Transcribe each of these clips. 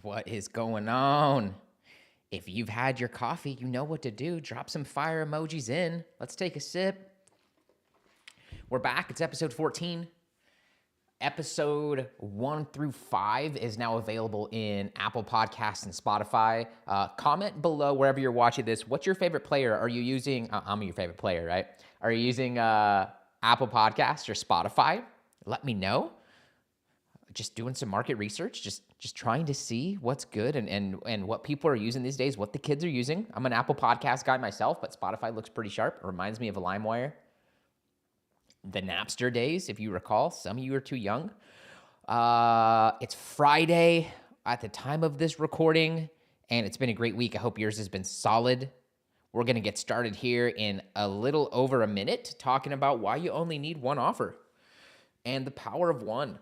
What is going on? If you've had your coffee, you know what to do. Drop some fire emojis in. Let's take a sip. We're back. It's episode 14. Episode 1 through 5 is now available in Apple Podcasts and Spotify. Comment below wherever you're watching this. What's your favorite player? Are you using, I'm your favorite player, right? Are you using Apple Podcasts or Spotify? Let me know. Just doing some market research, just trying to see what's good and what people are using these days, what the kids are using. I'm an Apple Podcast guy myself, but Spotify looks pretty sharp. It reminds me of a LimeWire. The Napster days, if you recall. Some of you are too young. It's Friday at the time of this recording, and it's been a great week. I hope yours has been solid. We're going to get started here in a little over a minute talking about why you only need one offer and the power of one.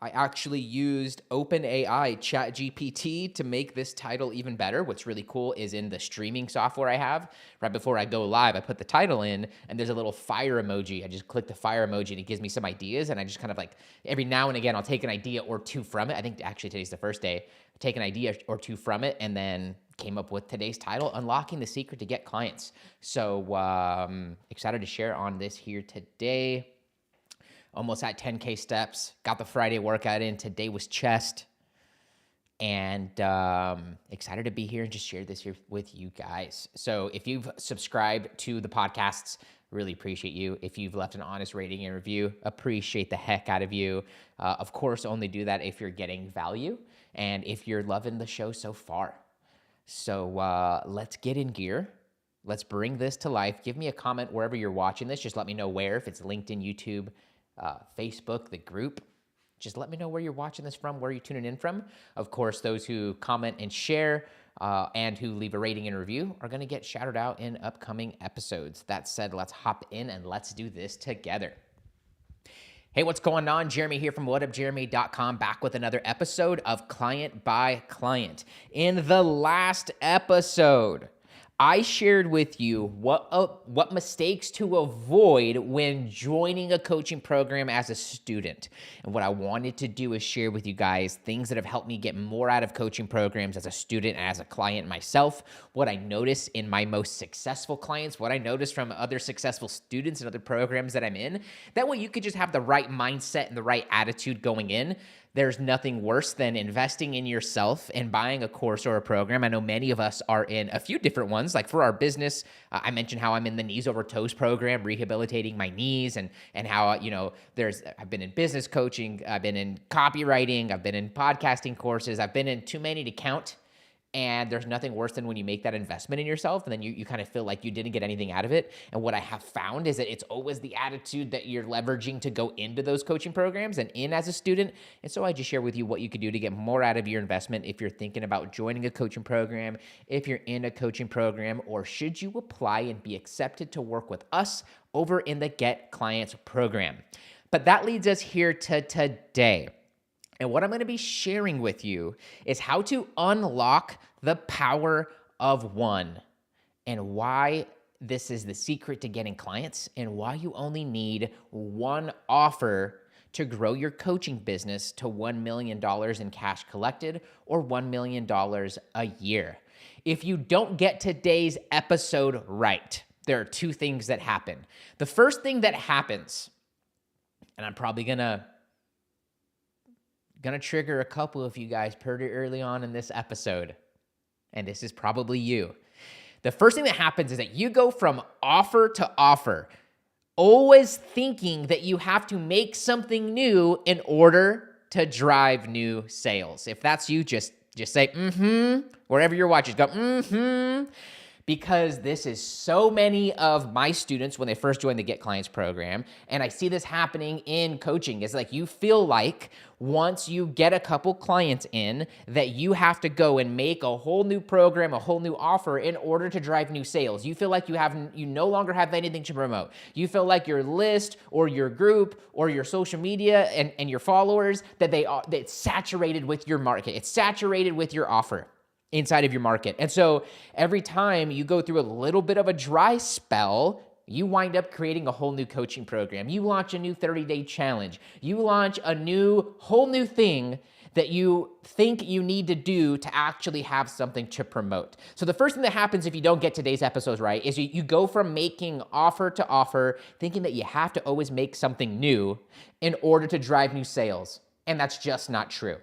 I actually used OpenAI ChatGPT to make this title even better. What's really cool is in the streaming software I have, right before I go live, I put the title in and there's a little fire emoji. I just click the fire emoji and it gives me some ideas. And I just kind of like every now and again, I'll take an idea or two from it. I think actually today's the first day. I take an idea or two from it and then came up with today's title, Unlocking the Secret to Get Clients. So excited to share on this here today. Almost at 10K steps, got the Friday workout in. Today was chest. And excited to be here and just share this here with you guys. So if you've subscribed to the podcasts, really appreciate you. If you've left an honest rating and review, appreciate the heck out of you. Of course, only do that if you're getting value and if you're loving the show so far. So let's get in gear. Let's bring this to life. Give me a comment wherever you're watching this. Just let me know where, if it's LinkedIn, YouTube, Facebook, the group. Just let me know where you're watching this from, where you're tuning in from. Of course, those who comment and share and who leave a rating and review are going to get shouted out in upcoming episodes. That said, let's hop in and let's do this together. Hey, what's going on? Jeremy here from whatupjeremy.com, back with another episode of Client by Client. In the last episode, I shared with you what mistakes to avoid when joining a coaching program as a student. And what I wanted to do is share with you guys things that have helped me get more out of coaching programs as a student and as a client myself, what I notice in my most successful clients, what I notice from other successful students and other programs that I'm in. That way you could just have the right mindset and the right attitude going in. There's nothing worse than investing in yourself and buying a course or a program. I know many of us are in a few different ones. Like for our business, I mentioned how I'm in the Knees Over Toes program, rehabilitating my knees, and how, I've been in business coaching, I've been in copywriting, I've been in podcasting courses, I've been in too many to count. And there's nothing worse than when you make that investment in yourself and then you kind of feel like you didn't get anything out of it. And what I have found is that it's always the attitude that you're leveraging to go into those coaching programs and in as a student. And so I just share with you what you could do to get more out of your investment if you're thinking about joining a coaching program, if you're in a coaching program, or should you apply and be accepted to work with us over in the Get Clients program. But that leads us here to today. And what I'm going to be sharing with you is how to unlock the power of one and why this is the secret to getting clients and why you only need one offer to grow your coaching business to $1 million in cash collected or $1 million a year. If you don't get today's episode right, there are two things that happen. The first thing that happens, and I'm probably gonna trigger a couple of you guys pretty early on in this episode, and this is probably you. The first thing that happens is that you go from offer to offer, always thinking that you have to make something new in order to drive new sales. If that's you, just say, wherever you're watching, go, because this is so many of my students when they first join the Get Clients program, and I see this happening in coaching, is like you feel like once you get a couple clients in that you have to go and make a whole new program, a whole new offer in order to drive new sales. You feel like you no longer have anything to promote. You feel like your list or your group or your social media and your followers, that it's saturated with your market. It's saturated with your offer inside of your market. And so every time you go through a little bit of a dry spell, you wind up creating a whole new coaching program. You launch a new 30-day challenge. You launch a whole new thing that you think you need to do to actually have something to promote. So the first thing that happens if you don't get today's episodes right is you go from making offer to offer, thinking that you have to always make something new in order to drive new sales. And that's just not true.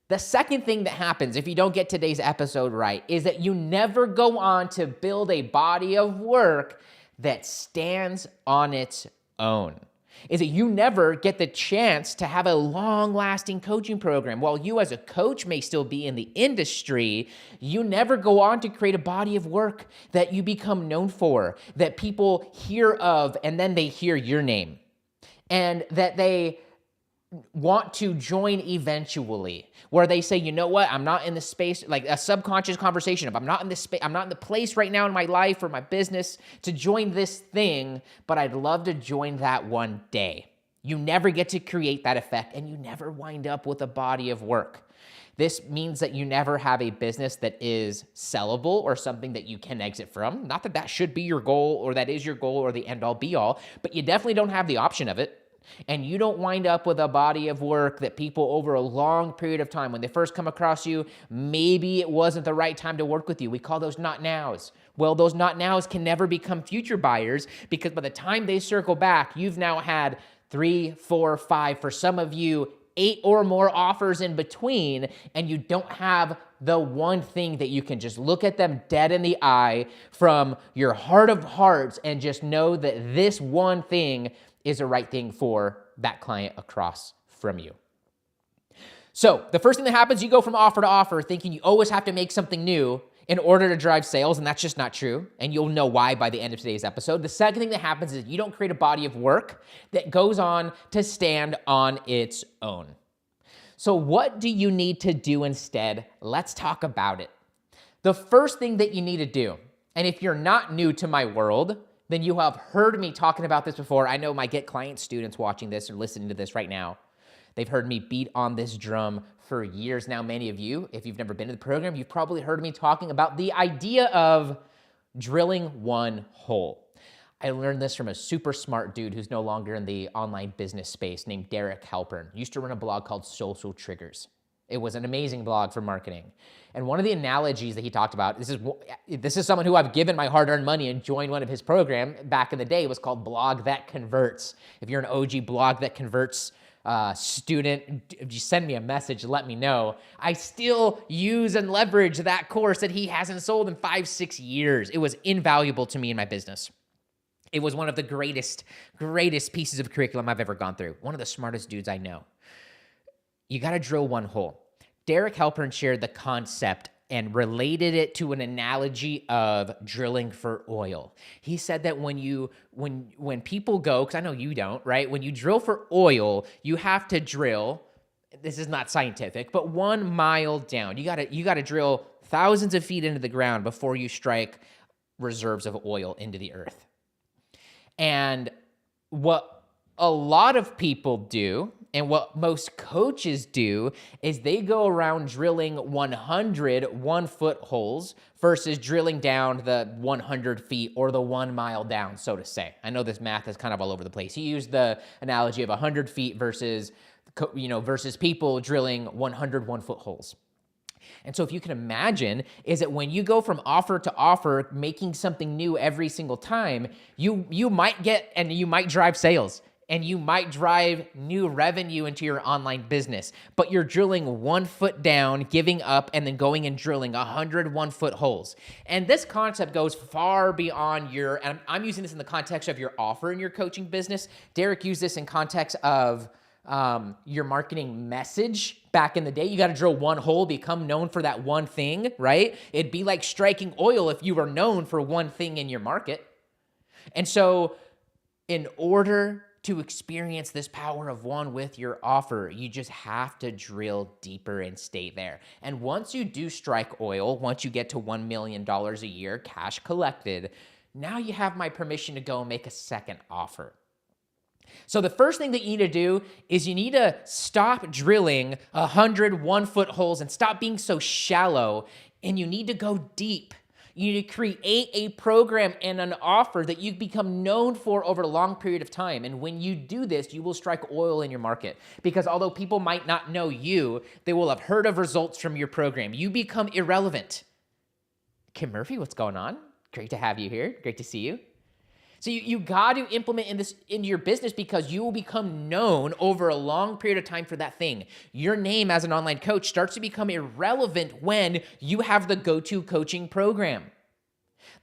The second thing that happens if you don't get today's episode right is that you never go on to build a body of work that stands on its own. Is that you never get the chance to have a long-lasting coaching program. While you as a coach may still be in the industry, you never go on to create a body of work that you become known for, that people hear of, and then they hear your name, and that they want to join eventually, where they say, you know what, I'm not in the space, like a subconscious conversation of I'm not in this space, I'm not in the place right now in my life or my business to join this thing, but I'd love to join that one day. You never get to create that effect, and you never wind up with a body of work. This means that you never have a business that is sellable or something that you can exit from. Not that that should be your goal or that is your goal or the end all be all, but you definitely don't have the option of it. And you don't wind up with a body of work that people over a long period of time, when they first come across you, maybe it wasn't the right time to work with you. We call those not nows. Well, those not nows can never become future buyers, because by the time they circle back, you've now had 3, 4, 5, for some of you, 8 or more offers in between, and you don't have the one thing that you can just look at them dead in the eye from your heart of hearts and just know that this one thing is the right thing for that client across from you. So the first thing that happens, you go from offer to offer thinking you always have to make something new in order to drive sales, and that's just not true, and you'll know why by the end of today's episode. The second thing that happens is you don't create a body of work that goes on to stand on its own. So what do you need to do instead? Let's talk about it. The first thing that you need to do, and if you're not new to my world, then you have heard me talking about this before. I know my Get Client students watching this or listening to this right now, they've heard me beat on this drum for years now. Many of you, if you've never been to the program, you've probably heard me talking about the idea of drilling one hole. I learned this from a super smart dude who's no longer in the online business space named Derek Halpern. He used to run a blog called Social Triggers. It was an amazing blog for marketing. And one of the analogies that he talked about, this is someone who I've given my hard-earned money and joined one of his programs back in the day. It was called Blog That Converts. If you're an OG Blog That Converts student, if you send me a message, let me know. I still use and leverage that course that he hasn't sold in 5-6 years. It was invaluable to me in my business. It was one of the greatest pieces of curriculum I've ever gone through. One of the smartest dudes I know. You got to drill one hole. Derek Halpern shared the concept and related it to an analogy of drilling for oil. He said that when people go, because I know you don't, right? When you drill for oil, you have to drill, this is not scientific, but 1 mile down. You gotta drill thousands of feet into the ground before you strike reserves of oil into the earth. And what a lot of people do, and what most coaches do, is they go around drilling 100 1-foot holes versus drilling down the 100 feet or the 1 mile down, so to say. I know this math is kind of all over the place. He used the analogy of 100 feet versus people drilling 100 1-foot holes. And so if you can imagine, is that when you go from offer to offer, making something new every single time, you might get, and you might drive sales, and you might drive new revenue into your online business, but you're drilling 1 foot down, giving up, and then going and drilling 100 1-foot holes. And this concept goes far beyond and I'm using this in the context of your offer in your coaching business. Derek used this in context of your marketing message back in the day. You got to drill one hole, become known for that one thing, right? It'd be like striking oil if you were known for one thing in your market. And so in order to experience this power of one with your offer, you just have to drill deeper and stay there. And once you do strike oil, once you get to $1 million a year, cash collected, now you have my permission to go and make a second offer. So the first thing that you need to do is you need to stop drilling 100 1-foot holes and stop being so shallow, and you need to go deep. You need to create a program and an offer that you become known for over a long period of time. And when you do this, you will strike oil in your market. Because although people might not know you, they will have heard of results from your program. You become irrelevant. Kim Murphy, what's going on? Great to have you here. Great to see you. So you got to implement this into your business because you will become known over a long period of time for that thing. Your name as an online coach starts to become irrelevant when you have the go-to coaching program.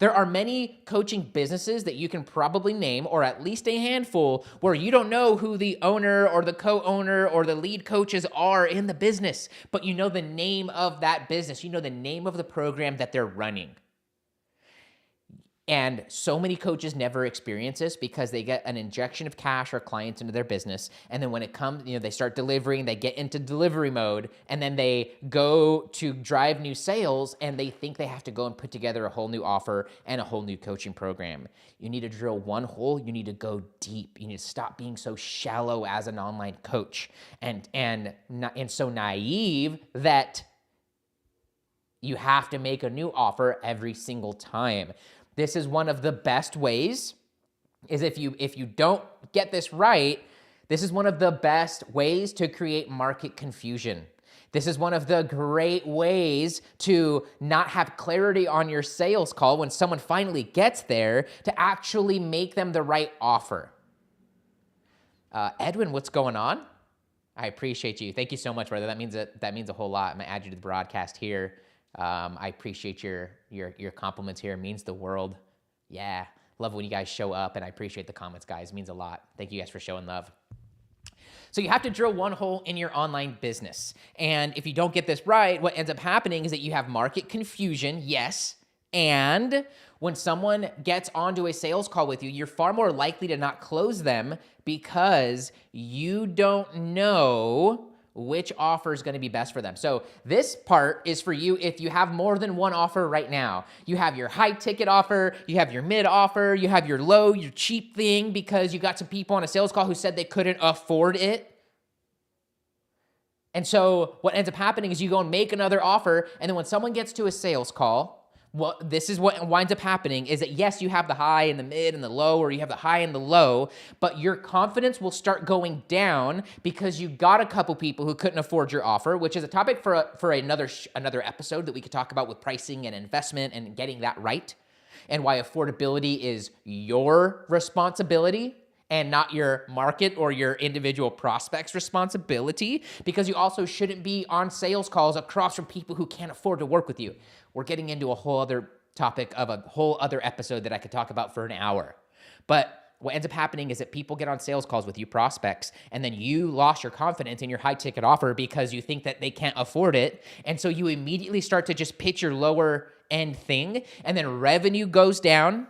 There are many coaching businesses that you can probably name, or at least a handful, where you don't know who the owner or the co-owner or the lead coaches are in the business, but you know the name of that business. You know the name of the program that they're running. And so many coaches never experience this because they get an injection of cash or clients into their business. And then when it comes, they start delivering, they get into delivery mode, and then they go to drive new sales and they think they have to go and put together a whole new offer and a whole new coaching program. You need to drill one hole. You need to go deep. You need to stop being so shallow as an online coach and so naive that you have to make a new offer every single time. This is one of the best ways, is if you don't get this right, this is one of the best ways to create market confusion. This is one of the great ways to not have clarity on your sales call when someone finally gets there to actually make them the right offer. Edwin, what's going on? I appreciate you. Thank you so much, brother. That means a whole lot. I'm gonna add you to the broadcast here. I appreciate your compliments here. It means the world. Yeah. Love when you guys show up, and I appreciate the comments, guys. It means a lot. Thank you guys for showing love. So you have to drill one hole in your online business. And if you don't get this right, what ends up happening is that you have market confusion, yes. And when someone gets onto a sales call with you, you're far more likely to not close them because you don't know which offer is going to be best for them. So this part is for you if you have more than one offer right now. You have your high ticket offer, you have your mid offer, you have your low, your cheap thing because you got some people on a sales call who said they couldn't afford it. And so what ends up happening is you go and make another offer, and then when someone gets to a sales call, well, this is what winds up happening is that yes, you have the high and the mid and the low, or you have the high and the low, but your confidence will start going down because you got a couple people who couldn't afford your offer, which is a topic for another episode that we could talk about with pricing and investment and getting that right, and why affordability is your responsibility and not your market or your individual prospect's responsibility, because you also shouldn't be on sales calls across from people who can't afford to work with you. We're getting into a whole other topic of a whole other episode that I could talk about for an hour. But what ends up happening is that people get on sales calls with you prospects, and then you lost your confidence in your high ticket offer because you think that they can't afford it. And so you immediately start to just pitch your lower end thing, and then revenue goes down.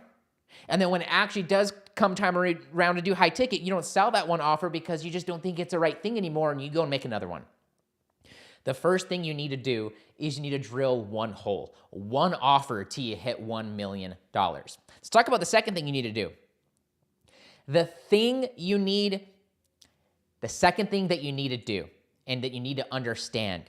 And then when it actually does come time around to do high ticket, you don't sell that one offer because you just don't think it's the right thing anymore, and you go and make another one. The first thing you need to do is you need to drill one hole, one offer till you hit $1 million. Let's talk about the second thing you need to do. The second thing that you need to do and that you need to understand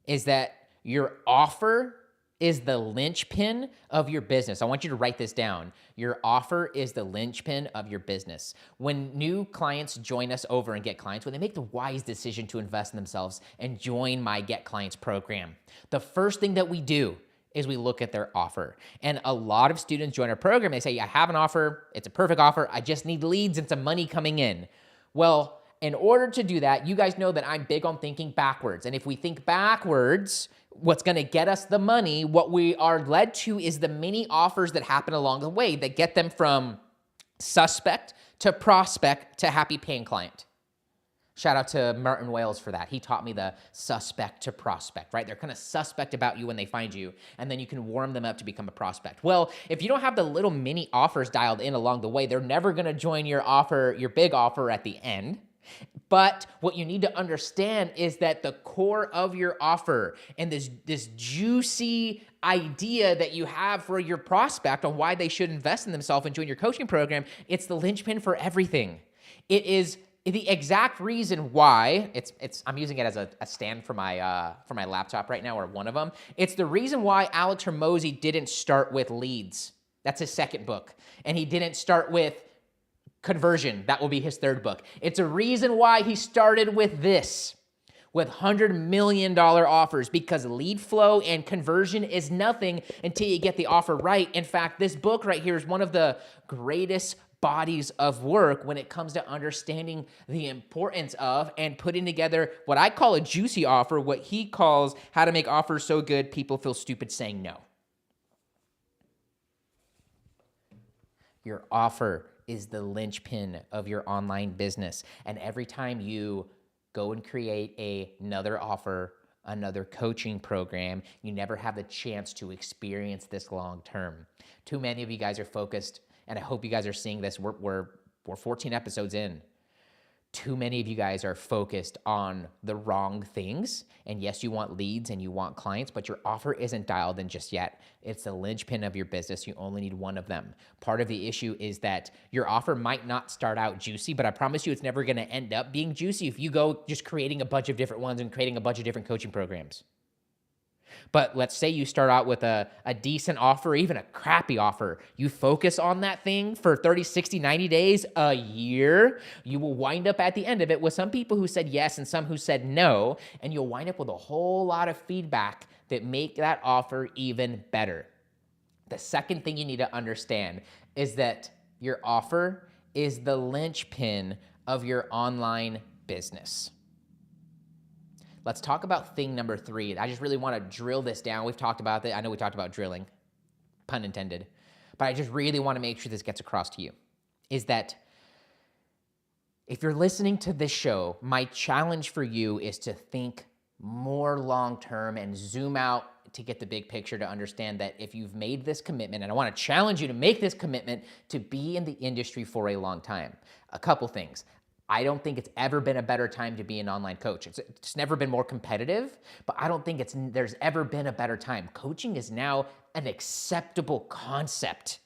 is that your offer is the linchpin of your business. I want you to write this down. Your offer is the linchpin of your business. When new clients join us over and Get Clients, when they make the wise decision to invest in themselves and join my Get Clients program, the first thing that we do is we look at their offer. And a lot of students join our program. They say, I have an offer. It's a perfect offer. I just need leads and some money coming in. Well, in order to do that, you guys know that I'm big on thinking backwards. And if we think backwards, what's going to get us the money, what we are led to is the mini offers that happen along the way that get them from suspect to prospect to happy paying client. Shout out to Martin Wales for that. He taught me the suspect to prospect, right? They're kind of suspect about you when they find you, and then you can warm them up to become a prospect. Well, if you don't have the little mini offers dialed in along the way, they're never going to join your offer, your big offer at the end. But what you need to understand is that the core of your offer and this juicy idea that you have for your prospect on why they should invest in themselves and join your coaching program, it's the linchpin for everything. It is The exact reason why I'm using it as a stand for my laptop right now, or one of them. It's the reason why Alex Hormozi didn't start with leads. That's his second book. And he didn't start with conversion. That will be his third book. It's a reason why he started with this, with $100 million offers, because lead flow and conversion is nothing until you get the offer right. In fact, this book right here is one of the greatest bodies of work when it comes to understanding the importance of and putting together what I call a juicy offer, what he calls how to make offers so good people feel stupid saying no. Your offer is the linchpin of your online business. And every time you go and create another offer, another coaching program, you never have the chance to experience this long term. Too many of you guys are focused, and I hope you guys are seeing this. We're 14 episodes in. Too many of you guys are focused on the wrong things. And yes, you want leads and you want clients, but your offer isn't dialed in just yet. It's the linchpin of your business. You only need one of them. Part of the issue is that your offer might not start out juicy, but I promise you it's never going to end up being juicy if you go just creating a bunch of different ones and creating a bunch of different coaching programs. But let's say you start out with a decent offer, even a crappy offer. You focus on that thing for 30, 60, 90 days, a year. You will wind up at the end of it with some people who said yes and some who said no, and you'll wind up with a whole lot of feedback that make that offer even better. The second thing you need to understand is that your offer is the linchpin of your online business. Let's talk about thing number 3. I just really want to drill this down. We've talked about it. I know we talked about drilling, pun intended, but I just really want to make sure this gets across to you, is that if you're listening to this show, my challenge for you is to think more long-term and zoom out to get the big picture, to understand that if you've made this commitment, and I want to challenge you to make this commitment to be in the industry for a long time. A couple things. I don't think it's ever been a better time to be an online coach. It's never been more competitive, but I don't think there's ever been a better time. Coaching is now an acceptable concept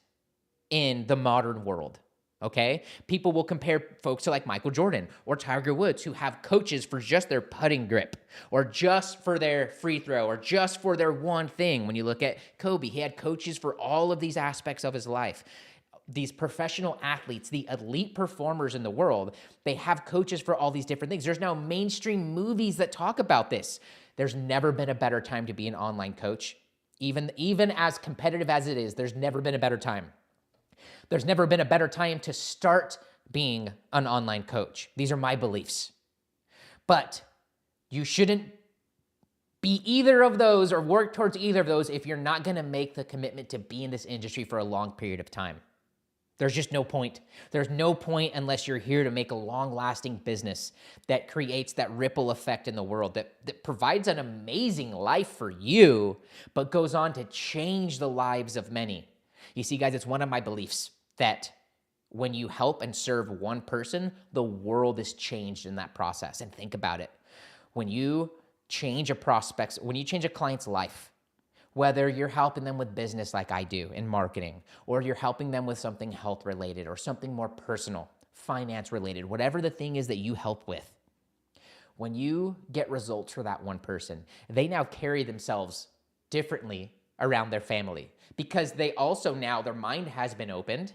in the modern world, okay? People will compare folks to like Michael Jordan or Tiger Woods, who have coaches for just their putting grip, or just for their free throw, or just for their one thing. When you look at Kobe, he had coaches for all of these aspects of his life. These professional athletes, the elite performers in the world, they have coaches for all these different things. There's now mainstream movies that talk about this. There's never been a better time to be an online coach. Even as competitive as it is, there's never been a better time. There's never been a better time to start being an online coach. These are my beliefs. But you shouldn't be either of those or work towards either of those if you're not going to make the commitment to be in this industry for a long period of time. There's just no point. There's no point unless you're here to make a long-lasting business that creates that ripple effect in the world, that provides an amazing life for you, but goes on to change the lives of many. You see, guys, it's one of my beliefs that when you help and serve one person, the world is changed in that process. And think about it. When you change a client's life, whether you're helping them with business like I do in marketing, or you're helping them with something health related or something more personal, finance related, whatever the thing is that you help with, when you get results for that one person, they now carry themselves differently around their family, because they also now, their mind has been opened.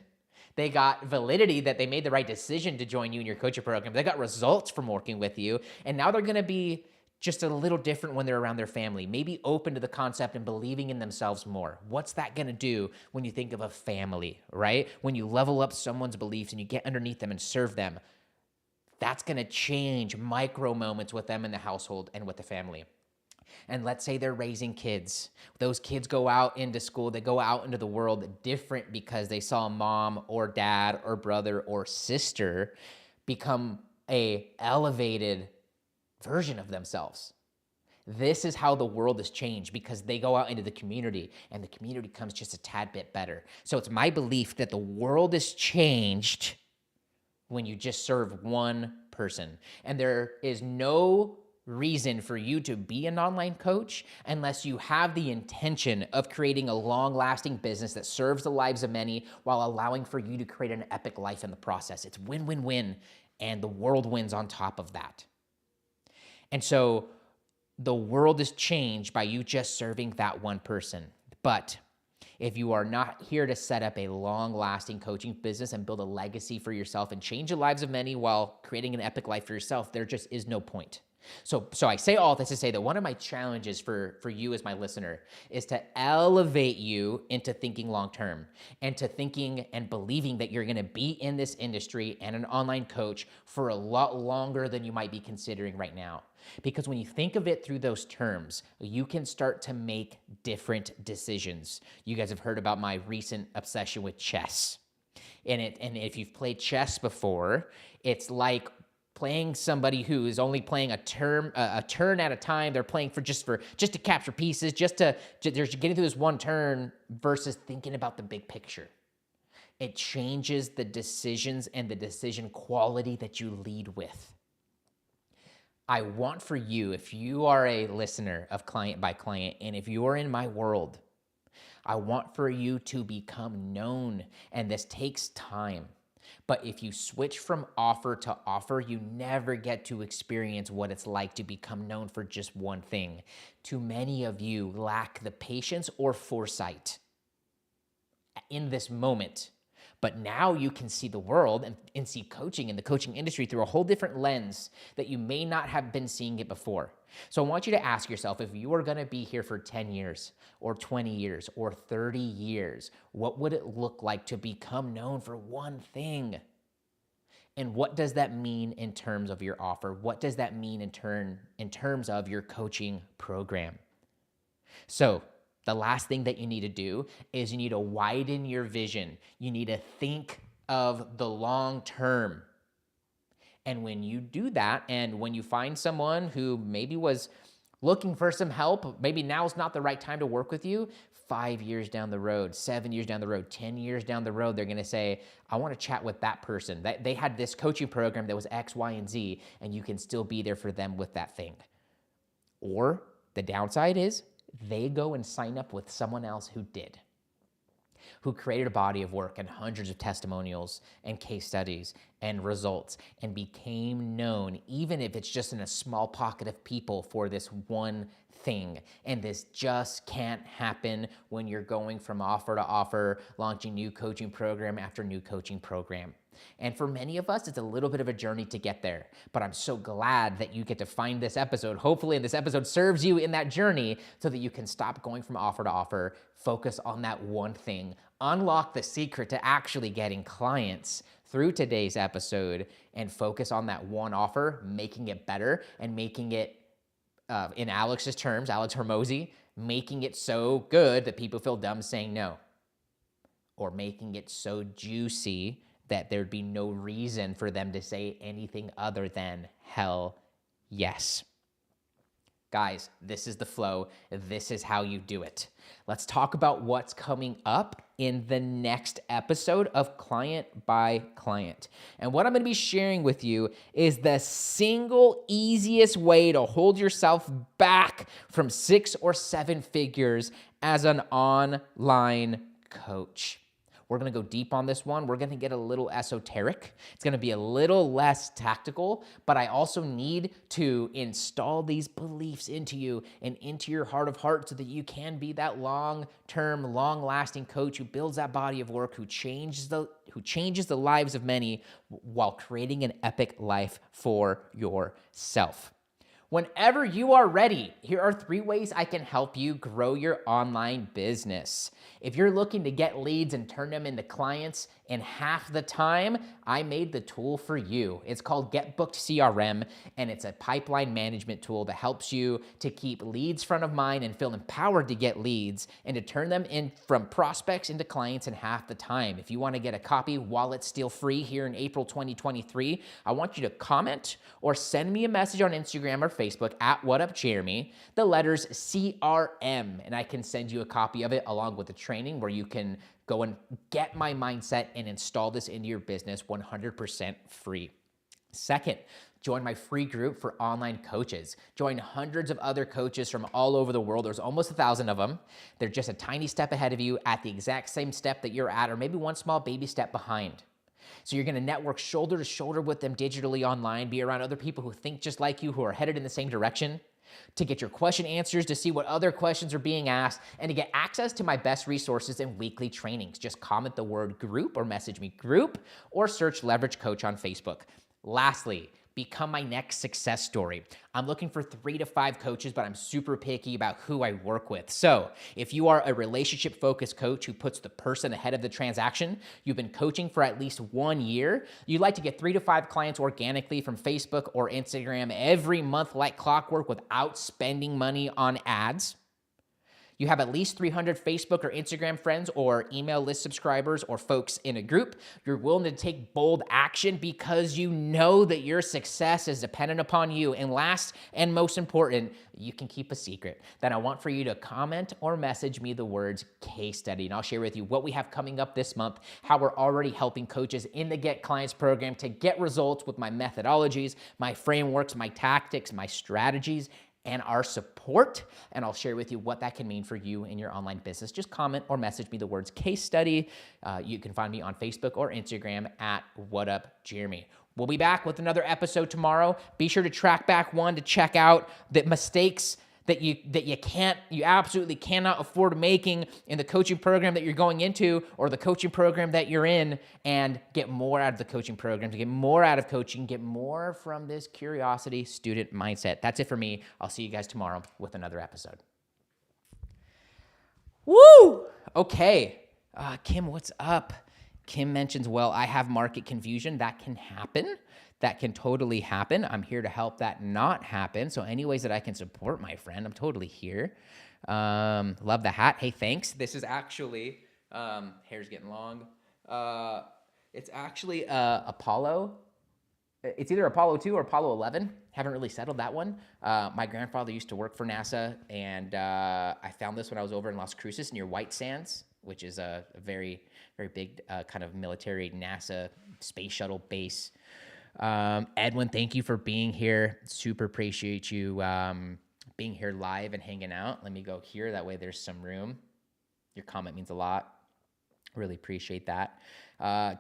They got validity that they made the right decision to join you in your coaching program. They got results from working with you, and now they're going to be just a little different when they're around their family, maybe open to the concept and believing in themselves more. What's that going to do when you think of a family, right? When you level up someone's beliefs and you get underneath them and serve them, that's going to change micro moments with them in the household and with the family. And let's say they're raising kids. Those kids go out into school, they go out into the world different because they saw mom or dad or brother or sister become a elevated version of themselves. This is how the world has changed, because they go out into the community and the community comes just a tad bit better. So it's my belief that the world is changed when you just serve one person. And there is no reason for you to be an online coach unless you have the intention of creating a long-lasting business that serves the lives of many while allowing for you to create an epic life in the process. It's win-win-win. and the world wins on top of that. And so the world is changed by you just serving that one person. But if you are not here to set up a long-lasting coaching business and build a legacy for yourself and change the lives of many while creating an epic life for yourself, there just is no point. So I say all this to say that one of my challenges for you as my listener is to elevate you into thinking long-term and to thinking and believing that you're going to be in this industry and an online coach for a lot longer than you might be considering right now. Because when you think of it through those terms, you can start to make different decisions. You guys have heard about my recent obsession with chess. And if you've played chess before, it's like playing somebody who is only playing a turn at a time. They're playing just to capture pieces, they're getting through this one turn versus thinking about the big picture. It changes the decisions and the decision quality that you lead with. I want for you, if you are a listener of Client by Client, and if you are in my world, I want for you to become known, and this takes time. But if you switch from offer to offer, you never get to experience what it's like to become known for just one thing. Too many of you lack the patience or foresight in this moment. But now you can see the world and see coaching and the coaching industry through a whole different lens that you may not have been seeing it before. So I want you to ask yourself, if you are going to be here for 10 years or 20 years or 30 years, what would it look like to become known for one thing? And what does that mean in terms of your offer? What does that mean in terms of your coaching program? So the last thing that you need to do is you need to widen your vision. You need to think of the long term. And when you do that, and when you find someone who maybe was looking for some help, maybe now's not the right time to work with you, 5 years down the road, 7 years down the road, 10 years down the road, they're going to say, I want to chat with that person. They had this coaching program that was X, Y, and Z, and you can still be there for them with that thing. Or the downside is they go and sign up with someone else who did, who created a body of work and hundreds of testimonials and case studies and results and became known, even if it's just in a small pocket of people, for this one thing. And this just can't happen when you're going from offer to offer, launching new coaching program after new coaching program. And for many of us, it's a little bit of a journey to get there. But I'm so glad that you get to find this episode. Hopefully, this episode serves you in that journey so that you can stop going from offer to offer, focus on that one thing, unlock the secret to actually getting clients through today's episode, and focus on that one offer, making it better and making it, in Alex's terms, Alex Hormozy, making it so good that people feel dumb saying no, or making it so juicy that there'd be no reason for them to say anything other than hell yes. Guys, this is the flow. This is how you do it. Let's talk about what's coming up in the next episode of Client by Client. And what I'm going to be sharing with you is the single easiest way to hold yourself back from 6 or 7 figures as an online coach. We're going to go deep on this one. We're going to get a little esoteric. It's going to be a little less tactical, but I also need to install these beliefs into you and into your heart of hearts so that you can be that long-term, long-lasting coach who builds that body of work, who changes the lives of many while creating an epic life for yourself. Whenever you are ready, here are 3 ways I can help you grow your online business. If you're looking to get leads and turn them into clients in half the time, I made the tool for you. It's called GetBookedCRM, and it's a pipeline management tool that helps you to keep leads front of mind and feel empowered to get leads and to turn them in from prospects into clients in half the time. If you want to get a copy while it's still free here in April 2023, I want you to comment or send me a message on Instagram or Facebook at WhatUpJeremy, the letters CRM, and I can send you a copy of it along with the training where you can go and get my mindset and install this into your business 100% free. Second, join my free group for online coaches. Join hundreds of other coaches from all over the world. There's almost 1,000 of them. They're just a tiny step ahead of you at the exact same step that you're at, or maybe one small baby step behind. So you're going to network shoulder to shoulder with them digitally online, be around other people who think just like you, who are headed in the same direction, to get your question answers, to see what other questions are being asked, and to get access to my best resources and weekly trainings. Just comment the word group or message me group or search Leverage Coach on Facebook. Lastly, become my next success story. I'm looking for 3 to 5 coaches, but I'm super picky about who I work with. So if you are a relationship-focused coach who puts the person ahead of the transaction, you've been coaching for at least 1 year, you'd like to get 3 to 5 clients organically from Facebook or Instagram every month like clockwork without spending money on ads, you have at least 300 Facebook or Instagram friends or email list subscribers or folks in a group, you're willing to take bold action because you know that your success is dependent upon you. And last and most important, you can keep a secret. Then I want for you to comment or message me the words case study. And I'll share with you what we have coming up this month, how we're already helping coaches in the Get Clients program to get results with my methodologies, my frameworks, my tactics, my strategies, and our support, and I'll share with you what that can mean for you in your online business. Just comment or message me the words case study. You can find me on Facebook or Instagram at WhatUpJeremy. We'll be back with another episode tomorrow. Be sure to track back one to check out the mistakes that you absolutely cannot afford making in the coaching program that you're going into or the coaching program that you're in, and get more out of the coaching program, to get more out of coaching, get more from this curiosity student mindset. That's it for me. I'll see you guys tomorrow with another episode. Woo! Okay. Kim, what's up? Kim mentions, well, I have market confusion. That can happen. That can totally happen. I'm here to help that not happen. So any ways that I can support my friend, I'm totally here. Love the hat. Hey, thanks. This is actually, hair's getting long. It's actually Apollo. It's either Apollo 2 or Apollo 11. Haven't really settled that one. My grandfather used to work for NASA, and I found this when I was over in Las Cruces near White Sands, which is a very, very big kind of military NASA space shuttle base. Edwin, thank you for being here. Super appreciate you being here live and hanging out. Let me go here. That way there's some room. Your comment means a lot. Really appreciate that.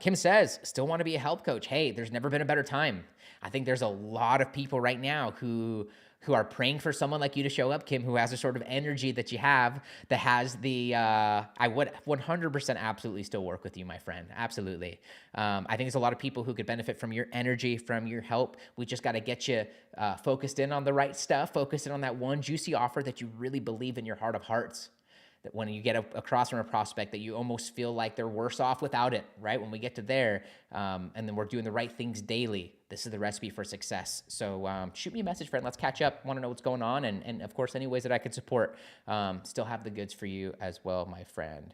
Kim says, still want to be a health coach. Hey, there's never been a better time. I think there's a lot of people right now who are praying for someone like you to show up, Kim, who has the sort of energy that you have, that has the, I would 100% absolutely still work with you, my friend. Absolutely. I think there's a lot of people who could benefit from your energy, from your help. We just got to get you focused in on the right stuff, focused in on that one juicy offer that you really believe in your heart of hearts. That when you get across from a prospect, that you almost feel like they're worse off without it, right? When we get to there, and then we're doing the right things daily, this is the recipe for success. So shoot me a message, friend. Let's catch up. Want to know what's going on. And of course, any ways that I can support, still have the goods for you as well, my friend.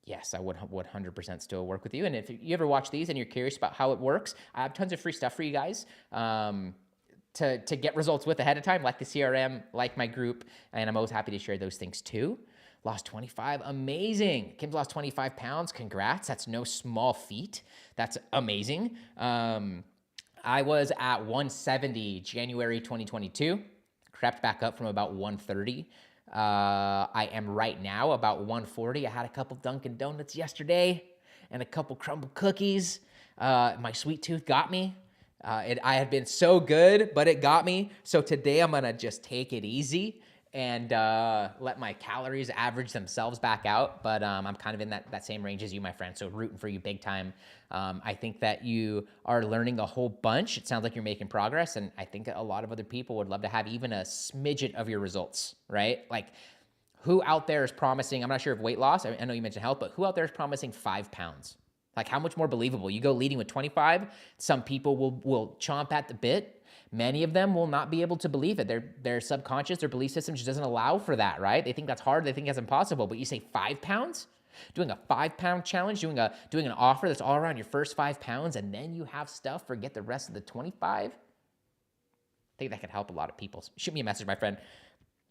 Yes, I would 100% still work with you. And if you ever watch these and you're curious about how it works, I have tons of free stuff for you guys. To get results with ahead of time, like the CRM, like my group, and I'm always happy to share those things too. Lost 25, amazing. Kim's lost 25 pounds, congrats. That's no small feat. That's amazing. I was at 170 January 2022, crept back up from about 130. I am right now about 140. I had a couple Dunkin' Donuts yesterday and a couple crumble cookies. My sweet tooth got me. I had been so good, but it got me. So today I'm going to just take it easy and let my calories average themselves back out. But I'm kind of in that same range as you, my friend. So rooting for you big time. I think that you are learning a whole bunch. It sounds like you're making progress. And I think a lot of other people would love to have even a smidget of your results, right? Like, who out there is promising, I'm not sure if weight loss, I know you mentioned health, but who out there is promising 5 pounds? Like, how much more believable? You go leading with 25, some people will chomp at the bit. Many of them will not be able to believe it. Their subconscious, their belief system just doesn't allow for that, right? They think that's hard. They think that's impossible. But you say 5 pounds? Doing a 5-pound challenge, doing an offer that's all around your first 5 pounds, and then you have stuff, forget the rest of the 25? I think that could help a lot of people. Shoot me a message, my friend.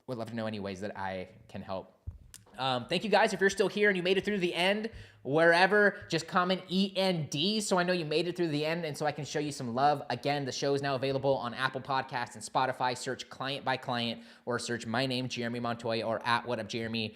Would love to know any ways that I can help. Thank you guys. If you're still here and you made it through the end, wherever, just comment END so I know you made it through the end and so I can show you some love. Again, the show is now available on Apple Podcasts and Spotify. Search Client by Client or search my name, Jeremy Montoya, or at What Up Jeremy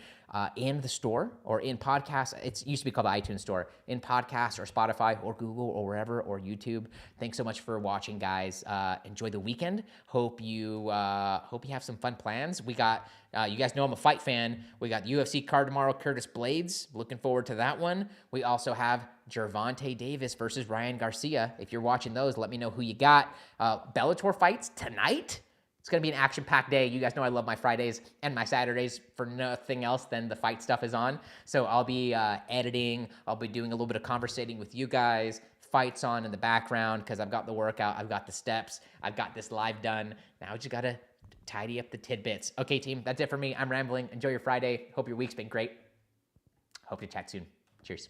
in the store or in podcasts. It used to be called the iTunes store. In podcasts or Spotify or Google or wherever or YouTube. Thanks so much for watching, guys. Enjoy the weekend. Hope you have some fun plans. We got, you guys know I'm a fight fan. We got the UFC card tomorrow, Curtis Blades. Looking forward to that one. We also have Gervonta Davis versus Ryan Garcia. If you're watching those, let me know who you got. Bellator fights tonight. It's going to be an action-packed day. You guys know I love my Fridays and my Saturdays for nothing else than the fight stuff is on. So I'll be editing. I'll be doing a little bit of conversating with you guys. Fights on in the background because I've got the workout. I've got the steps. I've got this live done. Now I just got to tidy up the tidbits. Okay, team, that's it for me. I'm rambling. Enjoy your Friday. Hope your week's been great. Hope to chat soon. Cheers.